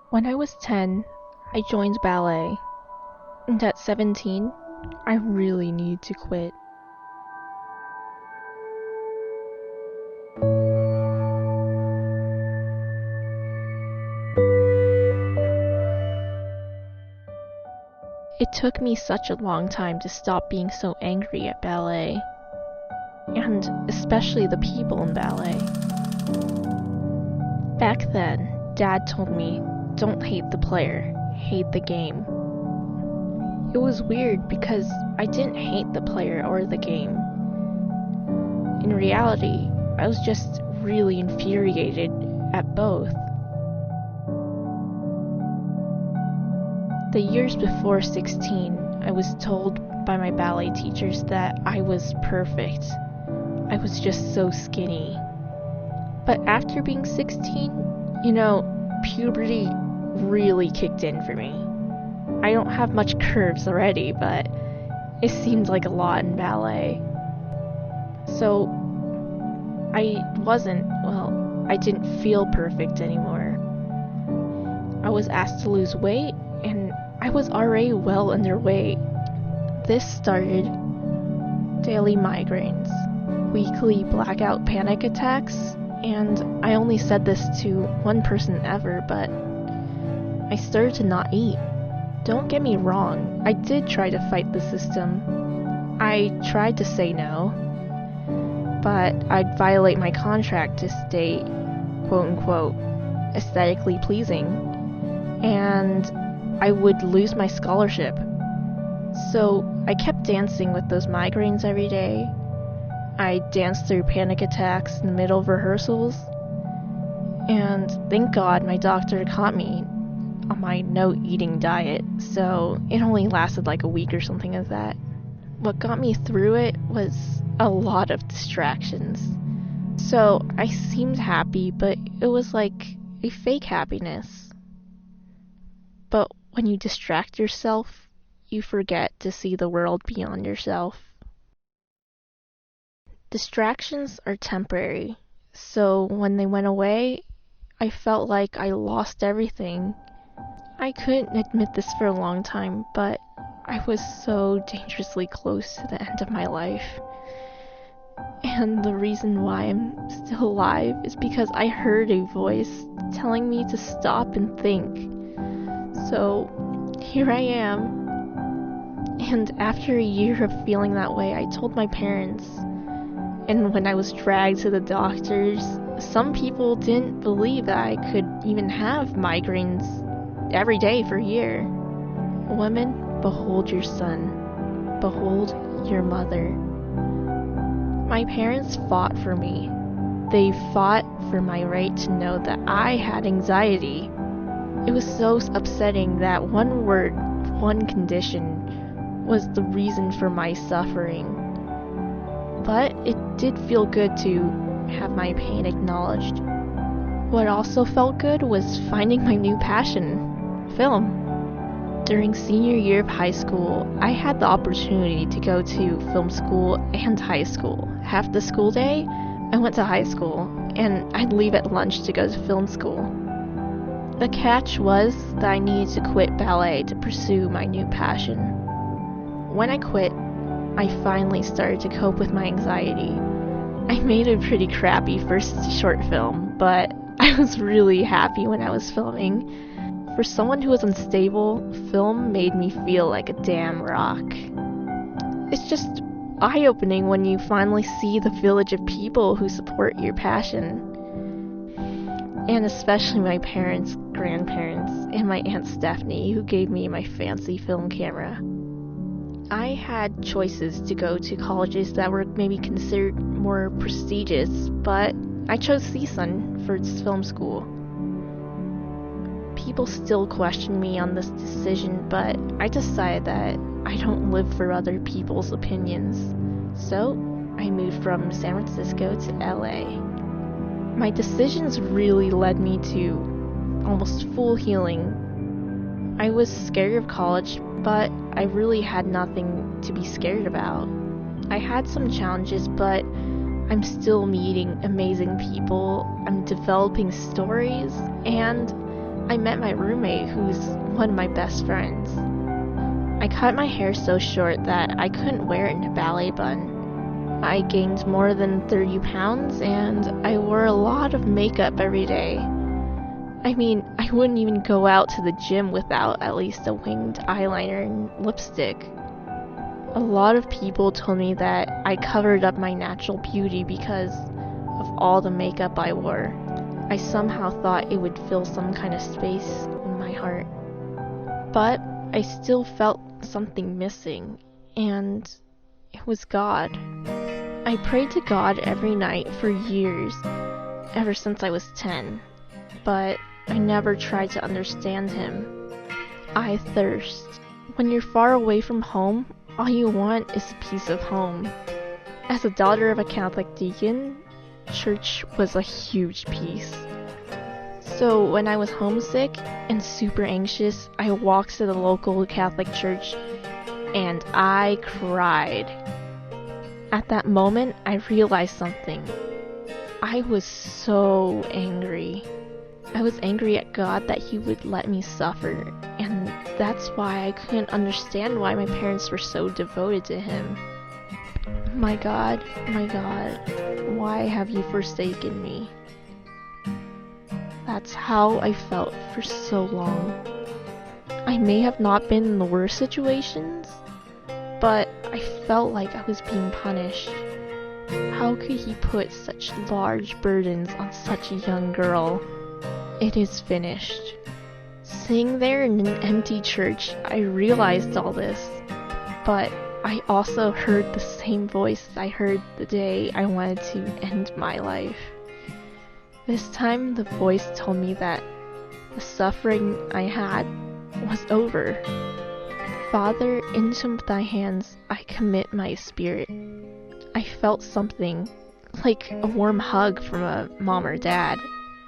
When I was 10, I joined ballet, and at 17, I really needed to quit. It took me such a long time to stop being so angry at ballet, and especially the people in ballet. Back then, Dad told me, don't hate the player, hate the game. It was weird because I didn't hate the player or the game. In reality, I was just really infuriated at both. The years before 16, I was told by my ballet teachers that I was perfect. I was just so skinny. But after being 16, puberty really kicked in for me. I don't have much curves already, but it seemed like a lot in ballet. So I didn't feel perfect anymore. I was asked to lose weight, and I was already well underweight. This started daily migraines, weekly blackout panic attacks, and I only said this to one person ever, but I started to not eat. Don't get me wrong, I did try to fight the system. I tried to say no, but I'd violate my contract to stay, quote-unquote, aesthetically pleasing, and I would lose my scholarship. So I kept dancing with those migraines every day. I danced through panic attacks in the middle of rehearsals, and thank God my doctor caught me on my no-eating diet, so it only lasted like a week or something like that. What got me through it was a lot of distractions. So I seemed happy, but it was like a fake happiness. But when you distract yourself, you forget to see the world beyond yourself. Distractions are temporary, so when they went away, I felt like I lost everything. I couldn't admit this for a long time, but I was so dangerously close to the end of my life. And the reason why I'm still alive is because I heard a voice telling me to stop and think. So here I am. And after a year of feeling that way, I told my parents. And when I was dragged to the doctors, some people didn't believe that I could even have migraines every day for a year. Women, behold your son. Behold your mother. My parents fought for me. They fought for my right to know that I had anxiety. It was so upsetting that one word, one condition, was the reason for my suffering. But it did feel good to have my pain acknowledged. What also felt good was finding my new passion, film. During senior year of high school, I had the opportunity to go to film school and high school. Half the school day, I went to high school, and I'd leave at lunch to go to film school. The catch was that I needed to quit ballet to pursue my new passion. When I quit, I finally started to cope with my anxiety. I made a pretty crappy first short film, but I was really happy when I was filming. For someone who was unstable, film made me feel like a damn rock. It's just eye-opening when you finally see the village of people who support your passion. And especially my parents, grandparents, and my Aunt Stephanie, who gave me my fancy film camera. I had choices to go to colleges that were maybe considered more prestigious, but I chose CSUN for its film school. People still question me on this decision, but I decided that I don't live for other people's opinions. So, I moved from San Francisco to LA. My decisions really led me to almost full healing. I was scared of college, but I really had nothing to be scared about. I had some challenges, but I'm still meeting amazing people, I'm developing stories, and I met my roommate, who's one of my best friends. I cut my hair so short that I couldn't wear it in a ballet bun. I gained more than 30 pounds, and I wore a lot of makeup every day. I mean, I wouldn't even go out to the gym without at least a winged eyeliner and lipstick. A lot of people told me that I covered up my natural beauty because of all the makeup I wore. I somehow thought it would fill some kind of space in my heart. But I still felt something missing, and it was God. I prayed to God every night for years, ever since I was 10, but I never tried to understand Him. I thirst. When you're far away from home, all you want is a piece of home. As a daughter of a Catholic deacon, church was a huge piece. So when I was homesick and super anxious, I walked to the local Catholic church and I cried. At that moment, I realized something. I was so angry. I was angry at God that He would let me suffer, and that's why I couldn't understand why my parents were so devoted to Him. My God, why have you forsaken me? That's how I felt for so long. I may have not been in the worst situations, but I felt like I was being punished. How could He put such large burdens on such a young girl? It is finished. Sitting there in an empty church, I realized all this, but I also heard the same voice I heard the day I wanted to end my life. This time the voice told me that the suffering I had was over. Father, into thy hands I commit my spirit. I felt something, like a warm hug from a mom or dad.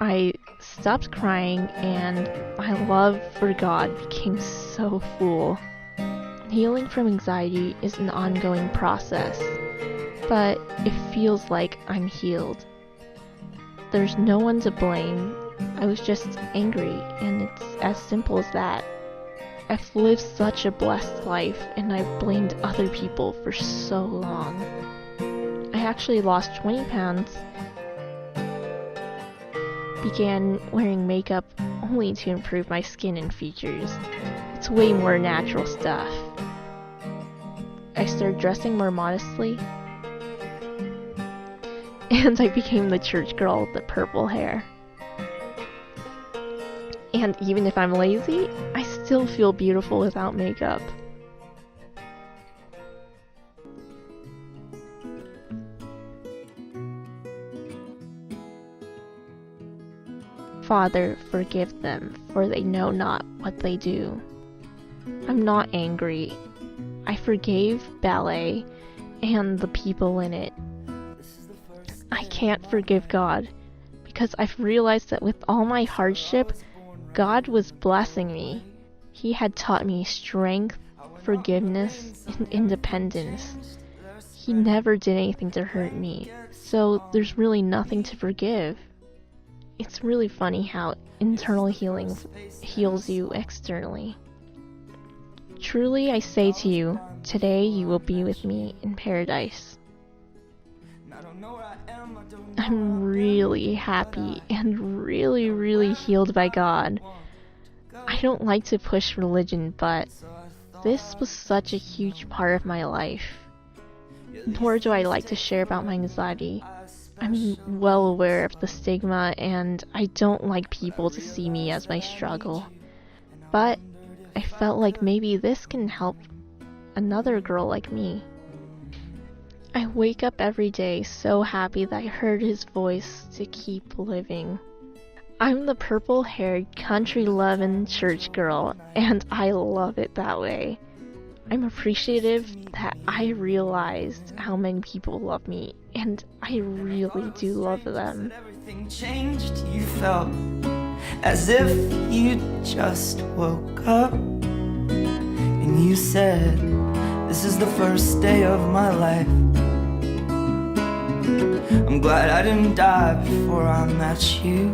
I stopped crying and my love for God became so full. Healing from anxiety is an ongoing process, but it feels like I'm healed. There's no one to blame. I was just angry, and it's as simple as that. I've lived such a blessed life, and I've blamed other people for so long. I actually lost 20 pounds, began wearing makeup only to improve my skin and features. It's way more natural stuff. I started dressing more modestly, and I became the church girl with the purple hair. And even if I'm lazy, I still feel beautiful without makeup. Father, forgive them, for they know not what they do. I'm not angry. I forgave ballet and the people in it. I can't forgive God because I've realized that with all my hardship, God was blessing me. He had taught me strength, forgiveness, and independence. He never did anything to hurt me, so there's really nothing to forgive. It's really funny how internal healing heals you externally. Truly I say to you, today you will be with me in paradise. I'm really happy and really healed by God. I don't like to push religion, but this was such a huge part of my life. Nor do I like to share about my anxiety. I'm well aware of the stigma, and I don't like people to see me as my struggle. But I felt like maybe this can help another girl like me. I wake up every day so happy that I heard His voice to keep living. I'm the purple-haired, country-loving church girl, and I love it that way. I'm appreciative that I realized how many people love me, and I really do love them. Everything changed, you felt as if you just woke up, and you said, this is the first day of my life. I'm glad I didn't die before I met you,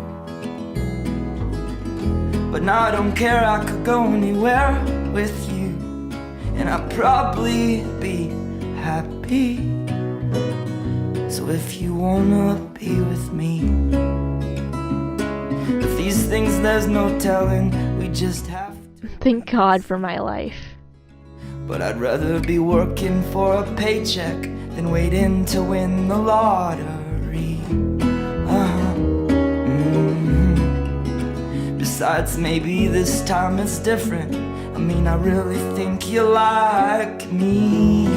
but now I don't care, I could go anywhere with you, and I'd probably be happy. So if you wanna be with me, if these things there's no telling, we just have to. Thank God for my life. But I'd rather be working for a paycheck than waiting to win the lottery. Besides, maybe this time it's different. I mean, I really think you like me.